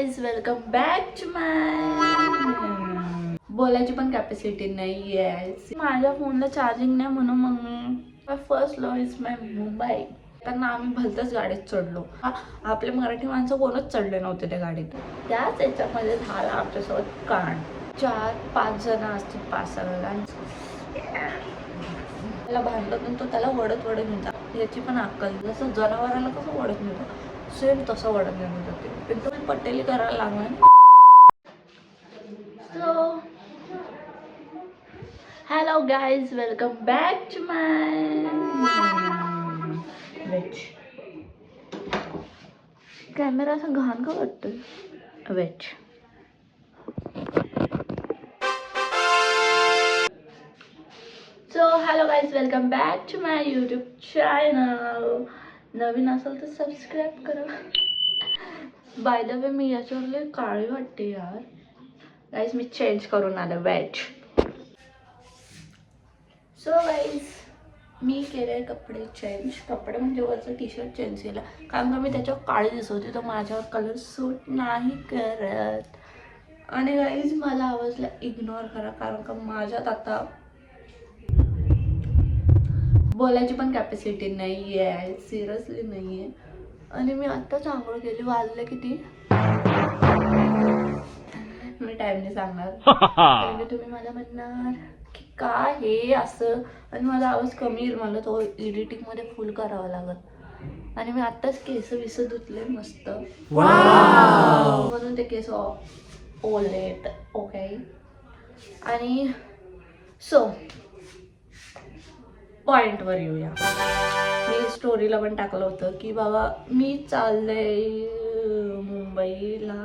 Welcome back to माय बोलायची पण capacity नाही आहे माझ्या फोनला चार्जिंग नाही म्हणून मग मी first love is my Mumbai. त्यांना आम्ही भलतच गाडीत चढलो. आपले मराठी माणसं कोणच चढले नव्हते त्या गाडीत. त्याच याच्यामध्ये झाला आमच्यासोबत कांड. 4-5 जण असतील, 5-6 जण. त्याला भांडलं तो त्याला वडत घेऊन जा. याची पण अक्कल, जसं जनावराला कसं वडत घेऊन सेम तसं वडत घेऊन जाते. पण तुम्ही पटेली करायला लागला. So hello guys, welcome back to my camera असा घाण का वाटतोय wait. So hello guys, welcome back to my YouTube channel. नवीन असेल तर सबस्क्राईब करा. बाय द वे मी याच्यावरले काळी वाटते यार गाईज. मी चेंज करून आलं वेट. सो गाईज मी केले कपडे चेंज. कपडे म्हणजे वरचं टी शर्ट चेंज केलं कारण का मी त्याच्यावर काळी दिसत होती, तर माझ्यावर कलर सूट नाही करत. आणि गाईज मला आवाजला इग्नोर करा कारण का माझ्यात आता बोलायची पण कॅपॅसिटी नाही आहे, सिरियसली नाही आहे. आणि मी आत्ताच आंघोळ केली. वाजले किती मी टाइमने सांगणार. कारण तुम्ही मला म्हणणार की काय हे असं, आणि माझा आवाज कमी येईल. मला तो एडिटिंगमध्ये फुल करावा लागत. आणि मी आत्ताच केस विस धुतले मस्त म्हणून ते केस ओलेत. ओके. आणि सो पॉइंटवर येऊया. मी स्टोरीला पण टाकलं होतं की बाबा मी चालले मुंबईला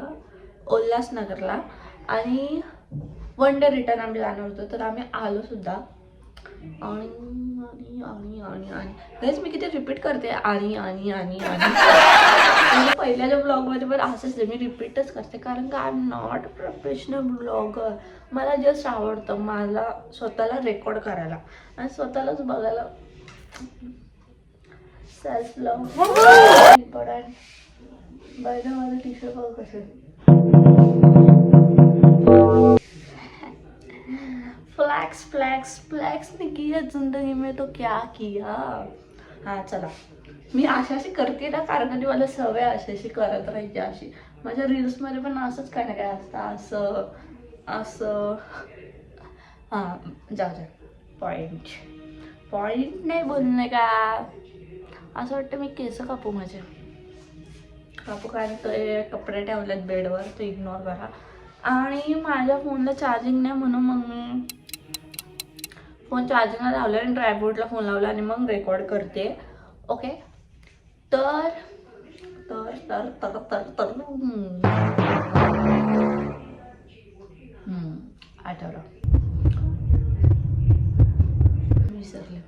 उल्हासनगरला आणि वन डे रिटर्न आम्ही जाणार होतो. तर आम्ही आलो सुद्धा. आणि आणि आणि आणि आणि हेच मी किती रिपीट करते आणि आणि आणि आणि पहिल्याच्या ब्लॉगमध्ये पण असंच मी रिपीटच करते कारण का I am not professional blogger. मला जस्ट आवडतं मला स्वतःला रेकॉर्ड करायला आणि स्वतःलाच बघायला. Self love important. By the माझं टी शर्ट बघ कसं फ्लैक्स फ्लैक्स फ्लैक्स ने किया जिंदगी में तो क्या किया. हाँ चला, मी अशी करते ना कारण की मला सवय अशी करत राहायची. अशी माझ्या रील्समध्ये पण असंच काय ना काय असतं. असं असं हां जा पॉइंट नाही बोलणे का. असं वाटतं मी केस कापू माझे. कापू काय नाही, तर कपडे ठेवलेत बेडवर, तो इग्नोर करा. आणि माझ्या फोनला चार्जिंग नाही म्हणून मग मी फोन चार्जिंगला लावला आणि ड्रायफ्रूटला फोन लावला आणि मग रेकॉर्ड करते. ओके. तर तर तर तर तर तर आठवलं विसरले.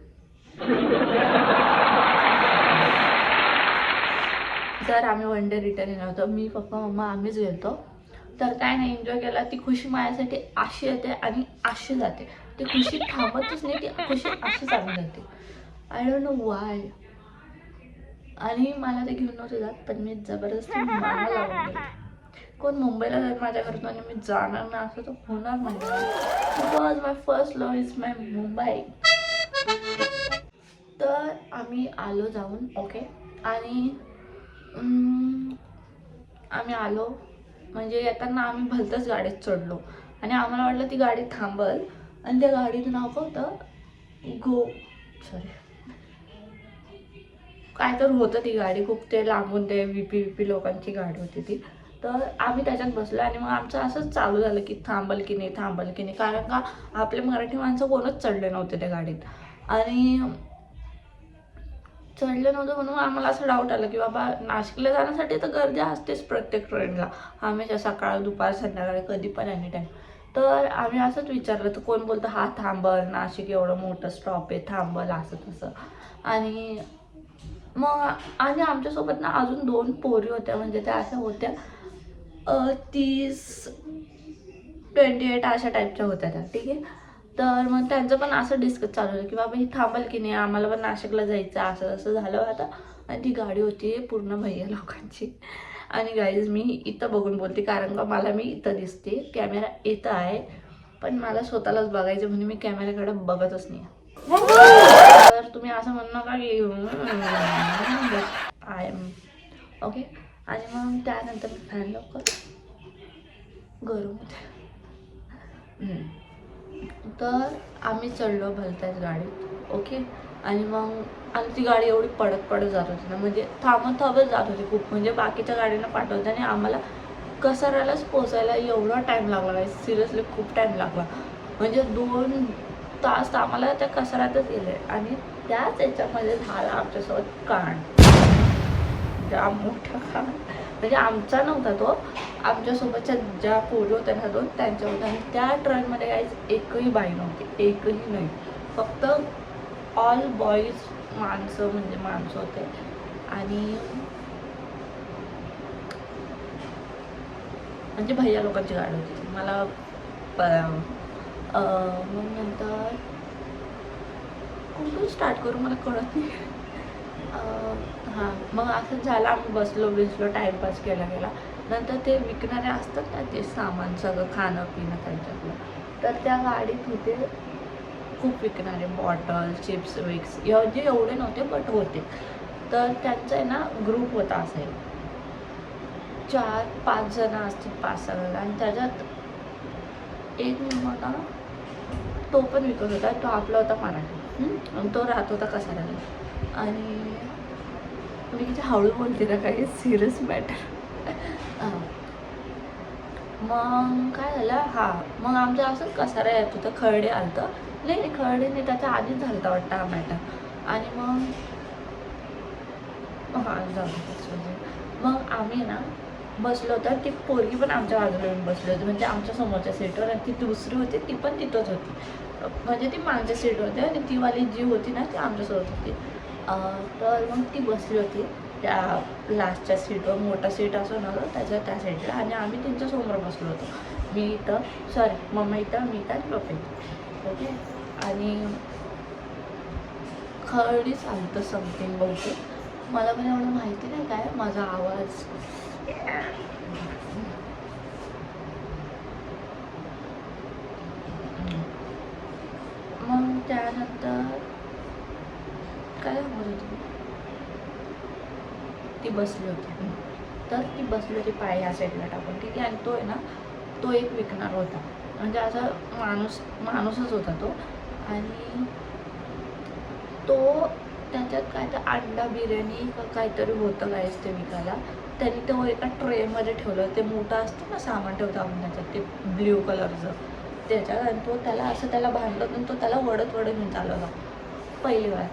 तर आम्ही वन डे रिटर्न येणार होतो. मी पप्पा मम्मा आम्हीच गेलतो. तर काय नाही, एन्जॉय केला. ती खुशी माझ्यासाठी अशी येते आणि अशी जाते. ती खुशी थांबतच नाही, ती खुशी अशी चालू जाते. I don't know Y. आणि मला ते घेऊन नव्हते जात पण मी जबरदस्ती मागा लावून गेले. कोण मुंबईला जाईल माझ्या घरातून आणि मी जाणार ना असं तर होणार नाही. Because my first love is my Mumbai. तर आम्ही आलो जाऊन. ओके. आणि आम्ही आलो म्हणजे येताना आम्ही भलतच गाडीत चढलो आणि आम्हाला वाटलं ती गाडी थांबल. आणि त्या गाडीचं नाव काय होतं काय तर होतं. ती गाडी खूप ते लांबून ते व्हीपी लोकांची गाडी होती ती. तर आम्ही त्याच्यात बसलो आणि मग आमचं असंच चालू झालं की थांबल की नाही कारण का आपले मराठी माणसं कोणच चढले नव्हते त्या गाडीत. आणि चढलं नव्हतं म्हणून आम्हाला असं डाऊट आलं की बाबा नाशिकला जाण्यासाठी तर गर्दी असतेच प्रत्येक ट्रेनला, हमेशा सकाळ दुपार संध्याकाळी कधी पण एनी टाईम. तर आम्ही असंच विचारलं तर कोण बोलतं हा थांबल, नाशिक एवढं मोठं स्टॉप आहे थांबल असं तसं. आणि मग आणि आमच्यासोबत ना अजून 2 पोरी होत्या म्हणजे त्या अशा होत्या 30-28 अशा टाईपच्या होत्या त्या. ठीक आहे. तर मग त्यांचं पण असं डिस्कस चालू होतं की बाबा ही थांबल की नाही, आम्हाला पण नाशिकला जायचं असं असं झालं आता. आणि ती गाडी होती पूर्ण भैया लोकांची. आणि गाईज मी इथं बघून बोलते कारण का मला मी इथं दिसते, कॅमेरा इथं आहे, पण मला स्वतःलाच बघायचं म्हणून मी कॅमेऱ्याकडे बघतच नाही. तर तुम्ही असं म्हणू नका की आय एम ओके. आणि मग त्यानंतर मी फॅन लवकर गरम होते. तर आम्ही चढलो भलत्याच गाडीत, ओके. आणि मग आणि ती गाडी एवढी पडत जात होती ना, म्हणजे थांबत जात होती खूप, म्हणजे बाकीच्या गाडीनं पाठवते आणि आम्हाला कसाऱ्यालाच पोचायला एवढा टाईम लागला काय, सिरियसली खूप टाईम लागला. म्हणजे 2 तास आम्हाला त्या कसाऱ्यातच गेले. आणि त्याच याच्यामध्ये झाला आमच्यासोबत कांड, जाम मोठा कांड. म्हणजे आमचा नव्हता तो, आमच्यासोबतच्या ज्या पोरी होत्या ना 2 त्यांच्या होत्या. आणि त्या ट्रेनमध्ये काहीच एकही बाई नव्हती, एकही नाही, फक्त ऑल बॉईज माणसं, म्हणजे माणसं होते. आणि म्हणजे भैया लोकांची गाडी होती. मला मग नंतर कुठून स्टार्ट करू मला कळत नाही. हां, मग असं झालं, आम्ही बसलो टाईमपास केला गेला. नंतर ते विकणारे असतात ना, ते सामान सगळं खाणं पिणं त्यांच्यातलं, तर त्या गाडीत होते खूप विकणारे बॉटल, चिप्स विक्स, जे एवढे नव्हते बट होते. तर त्यांचा आहे ना ग्रुप होता, असा 4-5 जण असतील, 5-6 जण. आणि त्याच्यात एक होता, तो पण विकत होता, तो आपला होता मराठी, आणि तो राहत होता कसाऱ्याला. आणि मी किती हळू बोलते ना, काही सिरियस मॅटर. मग काय झालं, मग आमचं असंच कसारा येत होतं, खर्डे आलतं, नाही खर्डे नाही, त्याच्या आधीच झालं होता वाटतं हा मॅटर. आणि मग मग आम्ही ना बसलो होतो, ती पोरगी पण आमच्या बाजूला येऊन बसली होती, म्हणजे आमच्या समोरच्या सीटवर. आणि ती दुसरी होती, ती पण तिथंच होती, म्हणजे ती मागच्या सीट होती आणि ती वाली जी होती ना ती आमच्यासोबत होती. तर मग ती बसली होती त्या लास्टच्या सीटवर, मोठा सीट असं नव्हतं त्याच्या त्या साईडला. आणि आम्ही त्यांच्यासमोर बसलो होतो, मी इथं, सॉरी मम्मा इथं, मी इथं आणि पप्पा इथं, ओके. आणि खरडी चालतं समथिंग बहुतेक, मला पण एवढं माहिती नाही काय, माझा आवाज मग त्यानंतर काय बोलत होती, ती बसली होती, तर ती बसली होती पाय ह्या साईडला टाकून, ठीक आहे. आणि तो आहे ना, तो एक विकणार होता, म्हणजे असा माणूसच होता तो. आणि तो त्याच्यात काय तर अंडा बिर्याणी का काहीतरी होतं काहीच ते विकायला. त्यांनी तो एका ट्रेमध्ये ठेवलं, ते मोठं असतं ना सामान ठेवतं आपण त्याच्यात, ते ब्ल्यू कलरचं त्याच्यात. आणि तो त्याला असं त्याला भांडलं, आणि तो त्याला वडत घेऊन चालवला पहिली वेळा.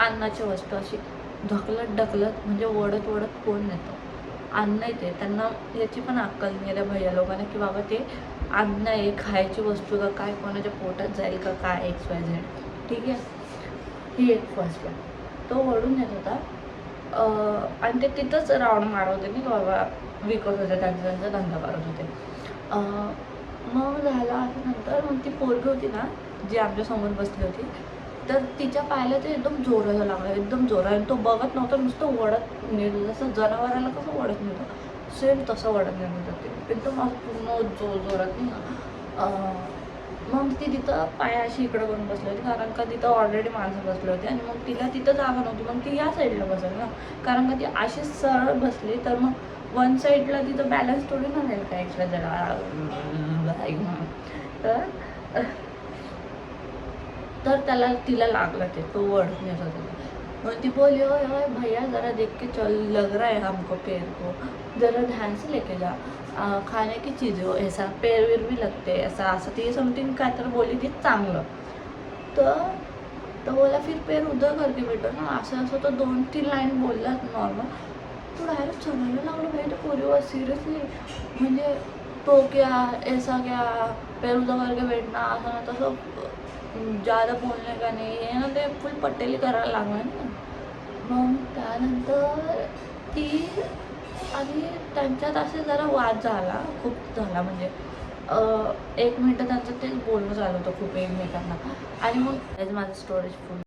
अन्नाची वस्तू अशी ढकलत म्हणजे वडत कोण नेतं अन्न आहे, ते त्यांना याची पण अक्कल नाही आहे त्या भैया लोकांना, की बाबा ते अन्न आहे, खायची वस्तू का काय, कोणाच्या पोटात जाईल का काय, XYZ, ठीक आहे. ही एक फर्स्ट आहे. तो वडून येत होता, आणि ते तिथंच राऊंड मारत होते, नाही बाबा विकत होते, त्यांचा धंदा करत होते. मग झालं असं. नंतर मग ती पोरगी होती ना जी आमच्यासमोर बसली होती, तर तिच्या पायाला ते एकदम जोराला लागलं, एकदम जोरात. आणि तो बघत नव्हता, नुसतं वडत नेत, जसं जनावराला कसं वडत नेतं सेम तसं वडत नेत होतं ते, एकदम असं पूर्ण जोरात नाही. मग ती तिथं पायाशी इकडं करून बसली होती, कारण का तिथं ऑलरेडी माणसं बसली होती. आणि मग तिला तिथं जागा नव्हती, मग ती या साईडला बसेल ना, कारण का ती अशीच सरळ बसली, तर मग वन साईडला तिथं बॅलन्स थोडी ना राहील का एक्स्ट्रा जरा. तर तिला लागलं ते, तो वडत नेत होता. मग ती बोली, ओए भैया जरा देख के चल, लग रहा है हमको पैर को, जरा ध्यान से लेके जा, खाने की चीज़ हो, ऐसा पैर वीर भी लगते, ऐसा असं ती समथिंग काय तर बोलली ती चांगलं. तर बोला फिर पैर उधर करके बेटो ना, असं तो 2-3 लाईन बोलला नॉर्मल. तो डायरेक्ट चढायला लागलो भाई तो पोरीवर, सिरियसली. म्हणजे तो क्या ऐसा क्या, पैर उधर करके बैठना, असं ना तसं, ज़्यादा बोलणे का नाही आहे ना, ते फुल पटेली करायला लागलं ना. मग त्यानंतर ती आणि त्यांच्यात असे जरा वाद झाला, खूप झाला, म्हणजे 1 मिनटं त्यांचं ते बोलणं चालू होतं खूप एकमेकांना. आणि मग माझं स्टोरेज फुल